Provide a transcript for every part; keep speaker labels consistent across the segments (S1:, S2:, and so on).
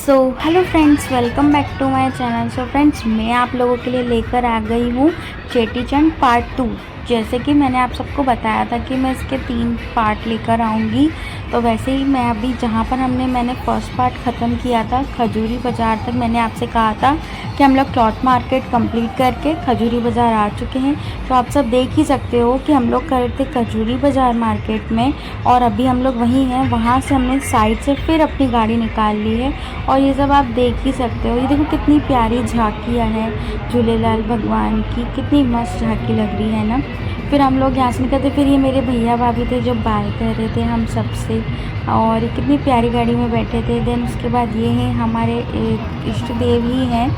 S1: So hello friends, welcome back to my channel. So friends, मैं आप लोगों के लिए लेकर आ गई हूँ चेटीचंड पार्ट 2। जैसे कि मैंने आप सबको बताया था कि मैं इसके 3 पार्ट लेकर आऊँगी, तो वैसे ही मैं अभी जहाँ पर मैंने फर्स्ट पार्ट ख़त्म किया था खजूरी बाज़ार तक, मैंने आपसे कहा था कि हम लोग क्लॉथ मार्केट कंप्लीट करके खजूरी बाज़ार आ चुके हैं। तो आप सब देख ही सकते हो कि हम लोग खड़े थे खजूरी बाज़ार मार्केट में और अभी हम लोग वहीं हैं। वहाँ से हमने साइड से फिर अपनी गाड़ी निकाल ली है और ये सब आप देख ही सकते हो। ये देखो कितनी प्यारी झांकियाँ हैं झूलेलाल भगवान की, कितनी मस्त झांकी लग रही है ना। फिर हम लोग यहाँ से निकलते, फिर ये मेरे भैया भाभी थे जो बाय कर रहे थे हम सबसे, और कितनी प्यारी गाड़ी में बैठे थे। देन उसके बाद ये हैं हमारे इष्ट देव ही हैं,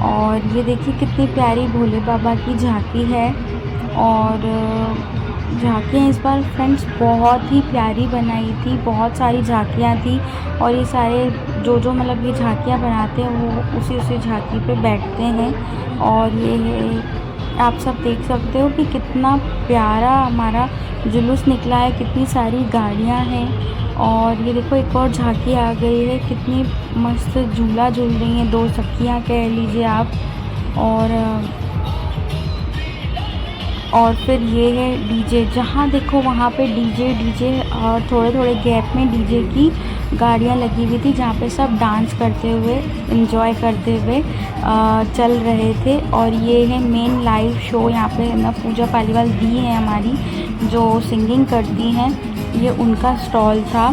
S1: और ये देखिए कितनी प्यारी भोले बाबा की झांकी है। और झांकियाँ इस बार फ्रेंड्स बहुत ही प्यारी बनाई थी, बहुत सारी झांकियाँ थी। और ये सारे जो मतलब ये झांकियाँ बनाते हैं वो उसी झांकी पे बैठते हैं। और ये है, आप सब देख सकते हो कि कितना प्यारा हमारा जुलूस निकला है, कितनी सारी गाड़ियाँ हैं। और ये देखो एक और झांकी आ गई है, कितनी मस्त झूला झूल रही हैं, 2 सखियाँ कह लीजिए आप। और फिर ये है डीजे, जहाँ देखो वहाँ पे डीजे और थोड़े गैप में डीजे की गाड़ियाँ लगी हुई थी, जहाँ पे सब डांस करते हुए एंजॉय करते हुए चल रहे थे। और ये है मेन लाइव शो, यहाँ पे ना पूजा पालीवाल दी है हमारी जो सिंगिंग करती हैं, ये उनका स्टॉल था,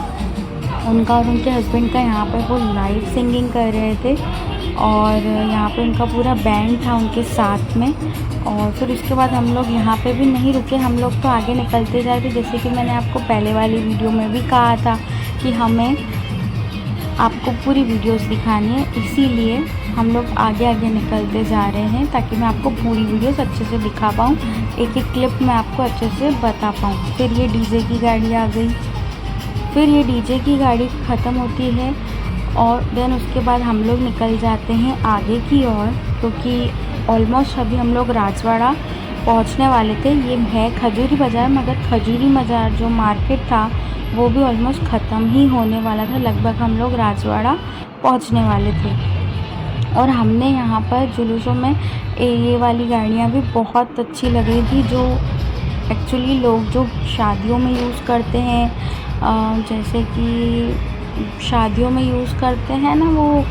S1: उनका और उनके हस्बैंड का। यहाँ पे वो लाइव सिंगिंग कर रहे थे और यहाँ पे उनका पूरा बैंड था उनके साथ में। और फिर उसके बाद हम लोग यहाँ पे भी नहीं रुके, हम लोग तो आगे निकलते जा रहे थे। जैसे कि मैंने आपको पहले वाली वीडियो में भी कहा था कि हमें आपको पूरी वीडियोस दिखानी है, इसीलिए हम लोग आगे निकलते जा रहे हैं ताकि मैं आपको पूरी वीडियोस अच्छे से दिखा पाऊँ, एक क्लिप मैं आपको अच्छे से बता पाऊँ। फिर ये डीजे की गाड़ी आ गई, फिर ये डीजे की गाड़ी ख़त्म होती है और देन उसके बाद हम लोग निकल जाते हैं आगे की ओर, क्योंकि ऑलमोस्ट अभी हम लोग राजवाड़ा पहुंचने वाले थे। ये है खजूरी बाज़ार, मगर खजूरी बाज़ार जो मार्केट था वो भी ऑलमोस्ट ख़त्म ही होने वाला था, लगभग हम लोग राजवाड़ा पहुंचने वाले थे। और हमने यहाँ पर जुलूसों में ये वाली गाड़ियाँ भी बहुत अच्छी लग रही थी, जो एक्चुअली लोग जो शादियों में यूज़ करते हैं, जैसे कि शादियों में यूज़ करते हैं ना वो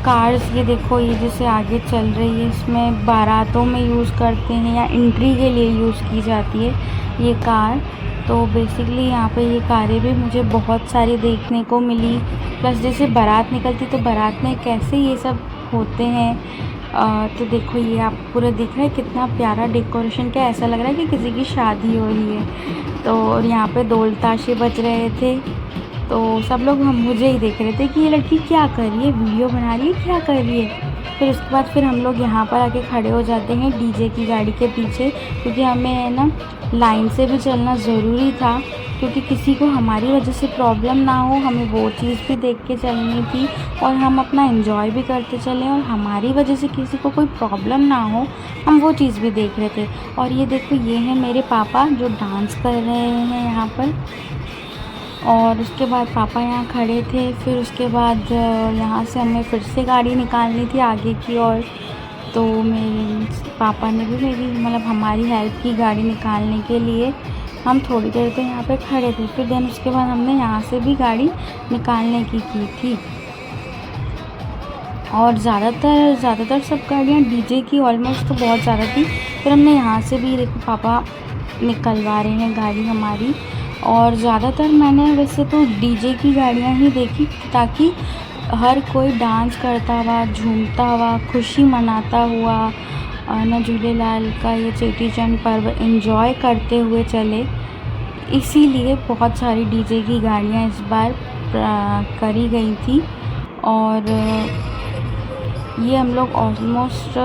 S1: कार्स। ये देखो ये जैसे आगे चल रही है, इसमें बारातों में यूज़ करते हैं या एंट्री के लिए यूज़ की जाती है ये कार। तो बेसिकली यहाँ पे ये कारें भी मुझे बहुत सारी देखने को मिली। प्लस जैसे बारात निकलती तो बारात में कैसे ये सब होते हैं, तो देखो ये आप पूरा दिख रहा है, कितना प्यारा डेकोरेशन, क्या ऐसा लग रहा है कि किसी की शादी हो रही है। तो और यहाँ पे ढोल ताशे बज रहे थे, तो सब लोग मुझे ही देख रहे थे कि ये लड़की क्या कर रही है, वीडियो बना रही है, क्या कर रही है। फिर उसके बाद फिर हम लोग यहाँ पर आके खड़े हो जाते हैं डीजे की गाड़ी के पीछे, क्योंकि हमें ना लाइन से भी चलना ज़रूरी था, क्योंकि किसी को हमारी वजह से प्रॉब्लम ना हो, हमें वो चीज़ भी देख के चलनी थी और हम अपना एंजॉय भी करते चलें, और हमारी वजह से किसी को कोई प्रॉब्लम ना हो, हम वो चीज़ भी देख रहे थे। और ये देखो ये है मेरे पापा जो डांस कर रहे हैं यहाँ पर। और उसके बाद पापा यहाँ खड़े थे। फिर उसके बाद यहाँ से हमें फिर से गाड़ी निकालनी थी आगे की ओर, तो मेरे पापा ने भी मेरी मतलब हमारी हेल्प की गाड़ी निकालने के लिए। हम थोड़ी देर तो यहाँ पे खड़े थे, फिर देन उसके बाद हमने यहाँ से भी गाड़ी निकालने की थी। और ज़्यादातर सब गाड़ियाँ डीजे की ऑलमोस्ट तो बहुत ज़्यादा थी। फिर हमने यहाँ से भी देखो पापा निकलवा रहे हैं गाड़ी हमारी। और ज़्यादातर मैंने वैसे तो डीजे की गाड़ियाँ ही देखी, ताकि हर कोई डांस करता हुआ, झूमता हुआ, खुशी मनाता हुआ ना झूलेलाल का ये चेटीचंड पर्व एंजॉय करते हुए चले। इसीलिए बहुत सारी डीजे की गाड़ियाँ इस बार करी गई थी। और ये हम लोग ऑलमोस्ट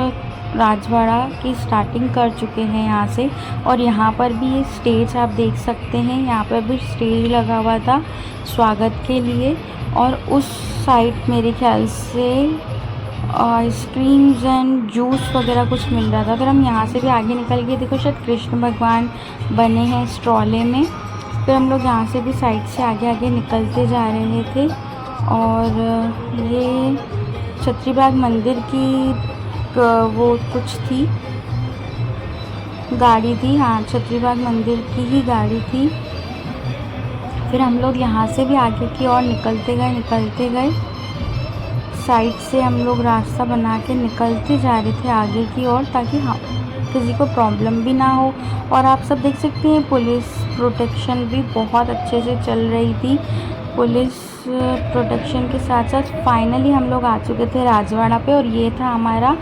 S1: राजवाड़ा की स्टार्टिंग कर चुके हैं यहाँ से। और यहाँ पर भी ये स्टेज आप देख सकते हैं, यहाँ पर भी स्टेज लगा हुआ था स्वागत के लिए। और उस साइड मेरे ख्याल से आइसक्रीम्स एंड जूस वगैरह कुछ मिल रहा था। फिर हम यहाँ से भी आगे निकल गए, देखो शायद कृष्ण भगवान बने हैं इस ट्रॉले में। फिर हम लोग यहाँ से भी साइड से आगे निकलते जा रहे थे। और ये छत्री बाग मंदिर की वो कुछ थी गाड़ी थी, हाँ छत्री बाग मंदिर की ही गाड़ी थी। फिर हम लोग यहाँ से भी आगे की ओर निकलते गए साइड से हम लोग रास्ता बना के निकलते जा रहे थे आगे की ओर, ताकि हाँ किसी को प्रॉब्लम भी ना हो। और आप सब देख सकते हैं पुलिस प्रोटेक्शन भी बहुत अच्छे से चल रही थी। पुलिस प्रोटेक्शन के साथ साथ फाइनली हम लोग आ चुके थे राजवाड़ा पे, और ये था हमारा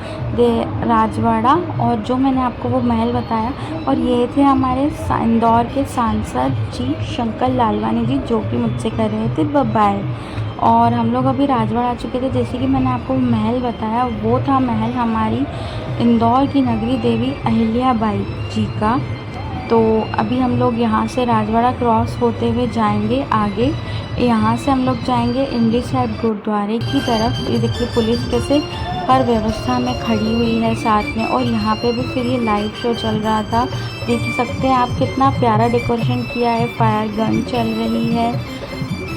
S1: राजवाड़ा, और जो मैंने आपको वो महल बताया। और ये थे हमारे इंदौर के सांसद जी शंकर लालवानी जी, जो कि मुझसे कर रहे थे बाय। और हम लोग अभी राजवाड़ा आ चुके थे। जैसे कि मैंने आपको महल बताया, वो था महल हमारी इंदौर की नगरी देवी अहिल्याबाई जी का। तो अभी हम लोग यहाँ से राजवाड़ा क्रॉस होते हुए जाएंगे आगे। यहाँ से हम लोग जाएंगे इमली साहिब गुरुद्वारे की तरफ। ये देखिए पुलिस कैसे हर व्यवस्था में खड़ी हुई है साथ में। और यहाँ पे भी फिर ये लाइव शो चल रहा था, देख सकते हैं आप कितना प्यारा डेकोरेशन किया है। फायर गन चल रही है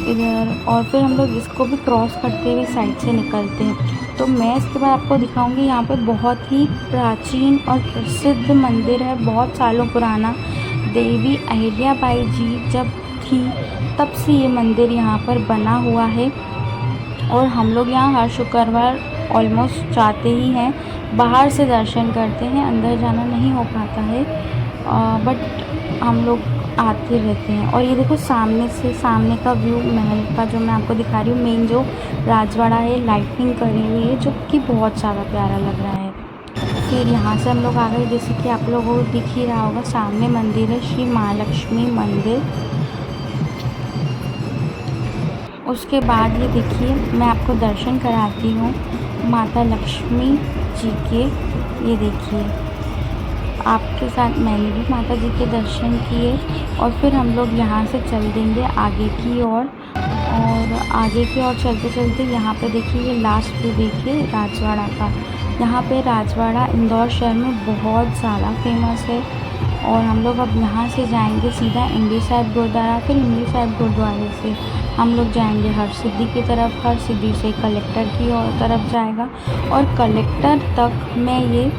S1: इधर। और फिर हम लोग इसको भी क्रॉस करते हुए साइड से निकलते हैं। तो मैं इसके बाद आपको दिखाऊंगी यहाँ पे बहुत ही प्राचीन और प्रसिद्ध मंदिर है, बहुत सालों पुराना। देवी अहिल्याबाई जी जब थी तब से ये मंदिर यहाँ पर बना हुआ है। और हम लोग यहाँ हर शुक्रवार ऑलमोस्ट जाते ही हैं, बाहर से दर्शन करते हैं, अंदर जाना नहीं हो पाता है, बट हम लोग आते रहते हैं। और ये देखो सामने का व्यू महल का जो मैं आपको दिखा रही हूँ, मेन जो राजवाड़ा है लाइटिंग करी हुई है, जो कि बहुत ज़्यादा प्यारा लग रहा है। फिर यहाँ से हम लोग आ गए, जैसे कि आप लोगों को दिख ही रहा होगा, सामने मंदिर है श्री महालक्ष्मी मंदिर। उसके बाद ये देखिए मैं आपको दर्शन कराती हूँ माता लक्ष्मी जी के। ये देखिए आपके साथ मैंने भी माता जी के दर्शन किए। और फिर हम लोग यहाँ से चल देंगे आगे की ओर। और आगे की ओर चलते चलते यहाँ पे देखिए ये लास्ट व्यू देखिए राजवाड़ा का। यहाँ पे राजवाड़ा इंदौर शहर में बहुत ज़्यादा फेमस है। और हम लोग अब यहाँ से जाएंगे सीधा इमली साहिब गुरुद्वारा। फिर इमली साहिब गुरुद्वारे से हम लोग जाएंगे हरसिद्धि की तरफ। हरसिद्धि से कलेक्टर की ओर तरफ जाएगा। और कलेक्टर तक मैं ये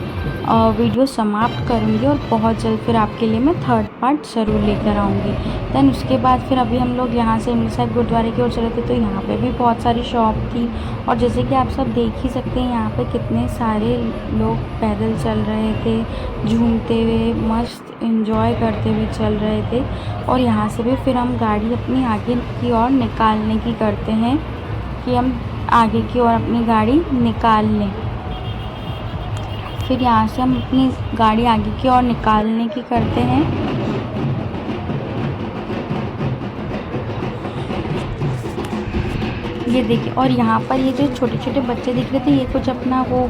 S1: वीडियो समाप्त करूँगी, और बहुत जल्द फिर आपके लिए मैं थर्ड पार्ट ज़रूर लेकर आऊँगी। दैन उसके बाद फिर अभी हम लोग यहाँ से इमली साहिब गुरुद्वारे की ओर चले थे, तो यहाँ पे भी बहुत सारी शॉप थी। और जैसे कि आप सब देख ही सकते हैं यहाँ पे कितने सारे लोग पैदल चल रहे थे, झूमते हुए मस्त एंजॉय करते हुए चल रहे थे। और यहाँ से भी फिर हम गाड़ी अपनी आगे की ओर निकालने की करते हैं, कि हम आगे की ओर अपनी गाड़ी निकाल लें। फिर यहाँ से हम अपनी गाड़ी आगे की ओर निकालने की करते हैं। ये देखिए, और यहाँ पर ये जो छोटे छोटे बच्चे दिख रहे थे, ये कुछ अपना वो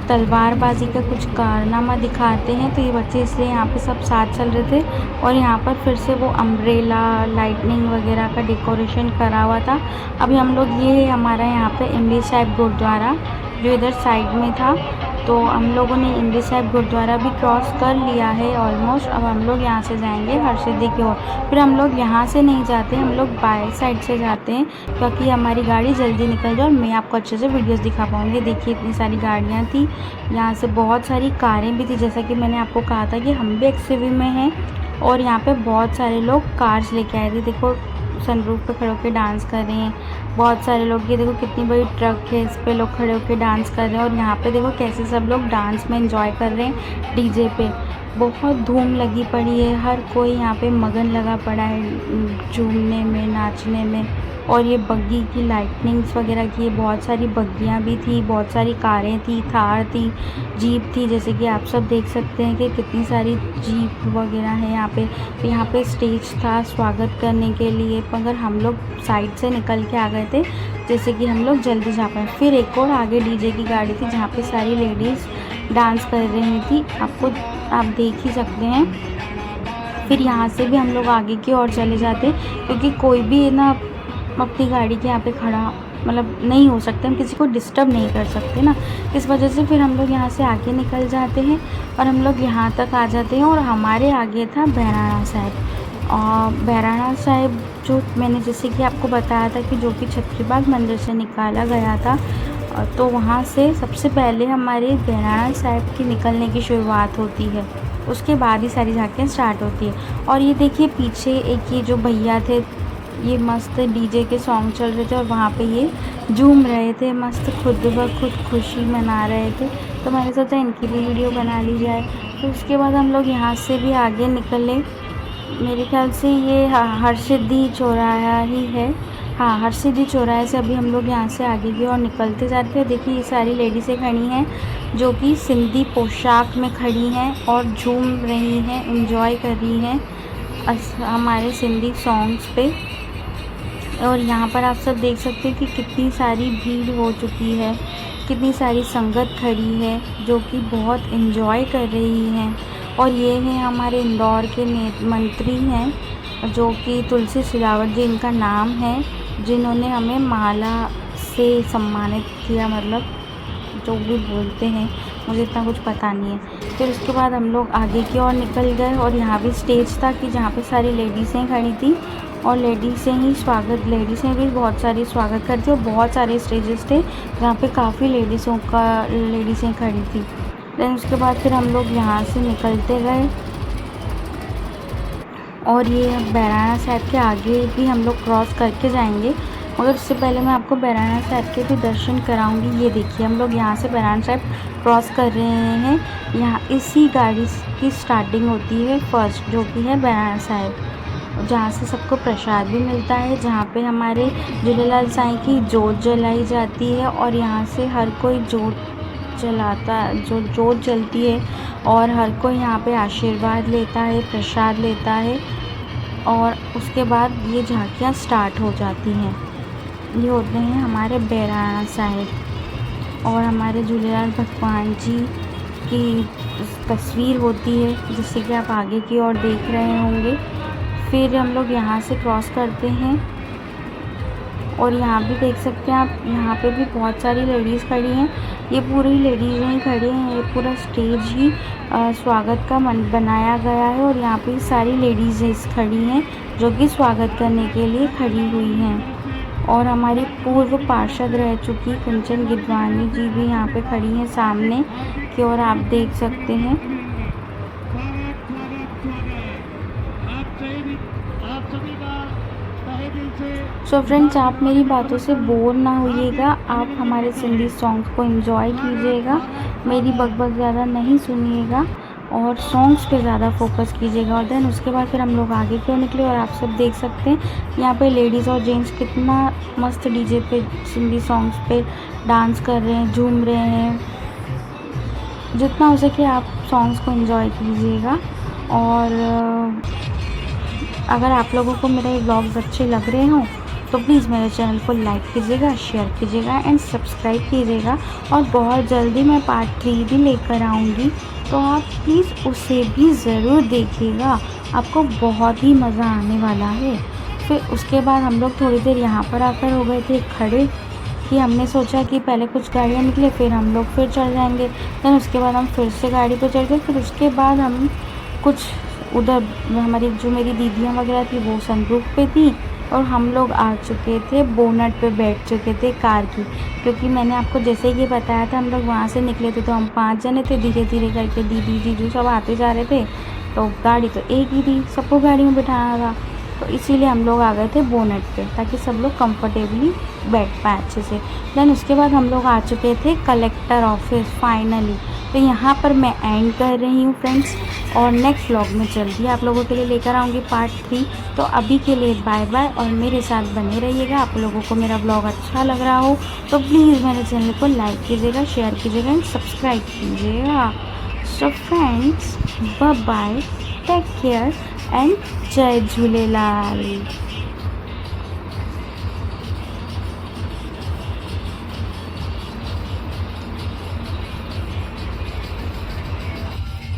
S1: तलवारबाजी का कुछ कारनामा दिखाते हैं। तो ये बच्चे इसलिए यहाँ पे सब साथ चल रहे थे। और यहाँ पर फिर से वो अम्ब्रेला लाइटनिंग वगैरह का डेकोरेशन करा हुआ था। अभी हम लोग ये हमारा यहाँ पे इमली साहिब गुरुद्वारा जो इधर साइड में था, तो हम लोगों ने इमली साहिब गुरुद्वारा भी क्रॉस कर लिया है ऑलमोस्ट। अब हम लोग यहाँ से जाएंगे हरसिद्धि की ओर। फिर हम लोग यहाँ से नहीं जाते, हम लोग बाय साइड से जाते हैं, क्योंकि हमारी गाड़ी जल्दी निकल जाए और मैं आपको अच्छे से वीडियोस दिखा पाऊँगी। देखिए इतनी सारी गाड़ियाँ थी, यहाँ से बहुत सारी कारें भी थी। जैसा कि मैंने आपको कहा था कि हम भी एक्सयूवी में हैं, और यहाँ पर बहुत सारे लोग कार्स लेके आए थे। देखो सनरूफ पे खड़े होकर डांस कर रहे हैं बहुत सारे लोग। ये देखो कितनी बड़ी ट्रक है, इस पे लोग खड़े होकर डांस कर रहे हैं। और यहाँ पे देखो कैसे सब लोग डांस में एंजॉय कर रहे हैं डीजे पे। बहुत धूम लगी पड़ी है, हर कोई यहाँ पे मगन लगा पड़ा है झूमने में, नाचने में। और ये बग्गी की लाइटनिंग्स वगैरह की, बहुत सारी बग्गियाँ भी थी, बहुत सारी कारें थी, थार थी, जीप थी। जैसे कि आप सब देख सकते हैं कि कितनी सारी जीप वगैरह है यहाँ पे। तो यहाँ पे स्टेज था स्वागत करने के लिए, मगर हम लोग साइड से निकल के आ गए थे, जैसे कि हम लोग जल्दी जा पाए। फिर एक और आगे डीजे की गाड़ी थी, जहाँ पे सारी लेडीज़ डांस कर रही थी, आप देख ही सकते हैं। फिर यहाँ से भी हम लोग आगे की ओर चले जाते, क्योंकि कोई भी ना अपनी गाड़ी के यहाँ पे खड़ा मतलब नहीं हो सकते, हम किसी को डिस्टर्ब नहीं कर सकते ना। इस वजह से फिर हम लोग यहाँ से आगे निकल जाते हैं, और हम लोग यहाँ तक आ जाते हैं। और हमारे आगे था बहराणा साहिब, बहराणा साहिब जो मैंने जैसे कि आपको बताया था कि जो कि छतरी बाग मंदिर से निकाला गया था, तो वहाँ से सबसे पहले हमारे बहराणा साहिब की निकलने की शुरुआत होती है, उसके बाद ही सारी झांकियाँ स्टार्ट होती है। और ये देखिए पीछे एक ये जो भैया थे, ये मस्त डीजे के सॉन्ग चल रहे थे और वहाँ पे ये झूम रहे थे, मस्त खुद ब खुद खुशी मना रहे थे। तो मैंने सोचा इनकी भी वीडियो बना ली जाए। तो उसके बाद हम लोग यहाँ से भी आगे निकले, मेरे ख्याल से ये हरसिद्धि चौराहा ही है, हाँ हरसिद्धि चौराहे से अभी हम लोग यहाँ से आगे की ओर निकलते जाते हैं। देखिए ये सारी लेडीज़ें खड़ी हैं जो कि सिंधी पोशाक में खड़ी हैं और झूम रही हैं, एंजॉय कर रही हैं हमारे सिंधी सॉन्ग्स पे। और यहाँ पर आप सब देख सकते हैं कि कितनी सारी भीड़ हो चुकी है, कितनी सारी संगत खड़ी है जो कि बहुत एंजॉय कर रही हैं। और ये हैं हमारे इंदौर के मंत्री हैं जो कि तुलसी सिलावट जी इनका नाम है, जिन्होंने हमें माला से सम्मानित किया, मतलब जो भी बोलते हैं, मुझे इतना कुछ पता नहीं है। फिर उसके बाद हम लोग आगे की ओर निकल गए और यहाँ भी स्टेज था कि जहाँ पे सारी लेडीज़ें खड़ी थी और लेडीज़ें भी बहुत सारी स्वागत करती और बहुत सारे स्टेजेस थे जहाँ पे काफ़ी लेडीज़ें खड़ी थी। देन उसके बाद फिर हम लोग यहाँ से निकलते गए और ये बहराणा साहिब के आगे भी हम लोग क्रॉस करके जाएंगे, मगर उससे पहले मैं आपको बहराणा साहिब के भी दर्शन कराऊंगी। ये देखिए हम लोग यहाँ से बहराणा साहिब क्रॉस कर रहे हैं। यहाँ इसी गाड़ी की स्टार्टिंग होती है फर्स्ट, जो कि है बहराणा साहिब, जहाँ से सबको प्रसाद भी मिलता है, जहाँ पे हमारे झूलेलाल साईं की जोत जलाई जाती है और यहाँ से हर कोई जोत जलती है और हर कोई यहाँ पे आशीर्वाद लेता है, प्रसाद लेता है और उसके बाद ये झांकियाँ स्टार्ट हो जाती हैं। ये होते हैं हमारे बहराणा साहिब और हमारे झूलेलाल भगवान जी की तस्वीर होती है, जिससे कि आप आगे की ओर देख रहे होंगे। फिर हम लोग यहाँ से क्रॉस करते हैं और यहाँ भी देख सकते हैं आप, यहाँ पे भी बहुत सारी लेडीज़ खड़ी हैं। ये पूरी लेडीज़ ही खड़ी हैं, ये पूरा स्टेज ही स्वागत का बनाया गया है और यहाँ पे सारी लेडीज़ खड़ी हैं जो कि स्वागत करने के लिए खड़ी हुई हैं। और हमारी पूर्व पार्षद रह चुकी कंचन गिदवानी जी भी यहाँ पे खड़ी हैं सामने की ओर, आप देख सकते हैं। सो फ्रेंड्स, आप मेरी बातों से बोर ना होइएगा, आप हमारे सिंधी सॉन्ग्स को एंजॉय कीजिएगा, मेरी बकबक ज़्यादा नहीं सुनिएगा और सॉन्ग्स पे ज़्यादा फोकस कीजिएगा। और देन उसके बाद फिर हम लोग आगे क्यों निकले और आप सब देख सकते हैं यहाँ पे लेडीज़ और जेंट्स कितना मस्त डीजे पे सिंधी सॉन्ग्स पे डांस कर रहे हैं, झूम रहे हैं। जितना हो सके आप सॉन्ग्स को एंजॉय कीजिएगा। और अगर आप लोगों को मेरे व्लॉग्स अच्छे लग रहे हों तो प्लीज़ मेरे चैनल को लाइक कीजिएगा, शेयर कीजिएगा एंड सब्सक्राइब कीजिएगा। और बहुत जल्दी मैं पार्ट 3 भी लेकर आऊँगी, तो आप प्लीज़ उसे भी ज़रूर देखिएगा, आपको बहुत ही मज़ा आने वाला है। फिर उसके बाद हम लोग थोड़ी देर यहाँ पर आकर हो गए थे खड़े कि हमने सोचा कि पहले कुछ गाड़ियाँ निकले फिर हम लोग फिर चढ़ जाएंगे। देन उसके बाद हम फिर से गाड़ी पर चढ़ गए। फिर उसके बाद हम कुछ उधर हमारी जो मेरी दीदियाँ वगैरह थी वो सनरूफ पे थी और हम लोग आ चुके थे, बोनट पे बैठ चुके थे कार की, क्योंकि मैंने आपको जैसे ही ये बताया था हम लोग वहाँ से निकले थे तो हम 5 जने थे। धीरे धीरे करके दीदी जीजू सब आते जा रहे थे, तो गाड़ी तो एक ही थी, सबको गाड़ी में बिठाना था, तो इसीलिए हम लोग आ गए थे बोनट पे ताकि सब लोग कंफर्टेबली बैठ पाए अच्छे से। देन उसके बाद हम लोग आ चुके थे कलेक्टर ऑफिस फाइनली। तो यहाँ पर मैं एंड कर रही हूँ फ्रेंड्स, और नेक्स्ट व्लॉग में जल्दी आप लोगों के लिए लेकर आऊँगी पार्ट 3। तो अभी के लिए बाय बाय और मेरे साथ बने रहिएगा। आप लोगों को मेरा व्लॉग अच्छा लग रहा हो तो प्लीज़ मेरे चैनल को लाइक कीजिएगा, शेयर कीजिएगा एंड सब्सक्राइब कीजिएगा। So friends, bye bye, take care and जय झूलेलाल।